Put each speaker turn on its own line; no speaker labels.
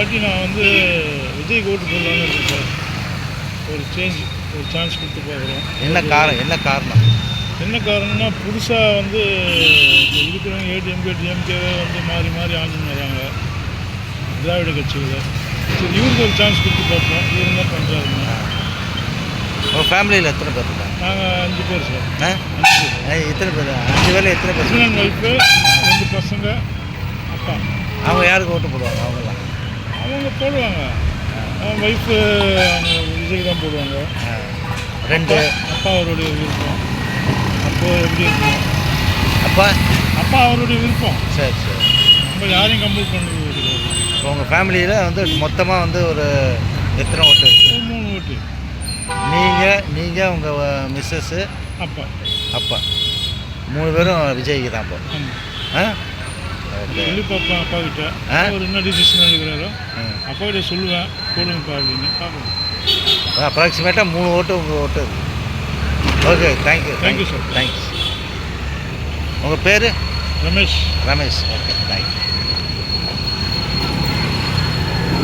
வாட்டி நான் வந்து விஜய்க்கு ஓட்டு போடலான்னு இருக்கேன் சார். ஒரு சேஞ்ச், ஒரு சான்ஸ் கொடுத்து பார்க்குறோம்.
என்ன காரணம்
என்ன காரணம்னா புதுசாக வந்து இப்போ இருக்கிறவங்க ஏடிஎம்கே டிஎம்கேவே வந்து மாறி மாறி ஆண்டுன்னு வராங்க திராவிட கட்சியில். சரி, இவருக்கு ஒரு சான்ஸ் கொடுத்து பார்ப்போம். இவரு என்ன பண்ணுறாருங்க.
உங்கள் ஃபேமிலியில் எத்தனை பேர் இருக்காங்க?
நாங்கள் 5 பேர் சார்.
5 பேர். எத்தனை பேர்? 5 பேரில் எத்தனை பேர்?
ஹஸ்பண்ட் அண்ட் ஒய்ஃபு, 2 பசங்க, அப்பா.
அவங்க யாருக்கு ஓட்டு போடுவாங்க? அவங்களாம்
அவங்க போடுவாங்க. அவங்க ஒய்ஃபு அவங்க விஜய் தான் போடுவாங்க.
2
அப்பா அவருடைய விருப்பம். அப்போ எப்படி இருக்கணும்?
அப்பா
அவருடைய விருப்பம்.
சரி சரி.
நம்ம யாரையும் கம்பல் பண்ணது கிடையாது.
இப்போ உங்கள் ஃபேமிலியில் வந்து மொத்தமாக வந்து ஒரு எத்தனை ஓட்டு?
3 ஓட்டு.
நீங்கள் உங்கள் மிஸ்ஸஸ்ஸு,
அப்பா
3 பேரும் விஜய்க்கு தான். இப்போ
சொல்லி பார்ப்பேன் அப்பா கிட்ட. அவர் என்ன டிசிஷன் எடுக்கிறாரோ அப்பா கிட்ட சொல்லுவேன், போடுங்கப்பா அப்படின்னு பார்க்கணும்.
அப்ராக்சிமேட்டாக 3 ஓட்டு உங்கள் ஓட்டு. Okay, thank you
sir.
தேங்க்ஸ். உங்கள் பேர்?
ரமேஷ்.
Okay, thank you.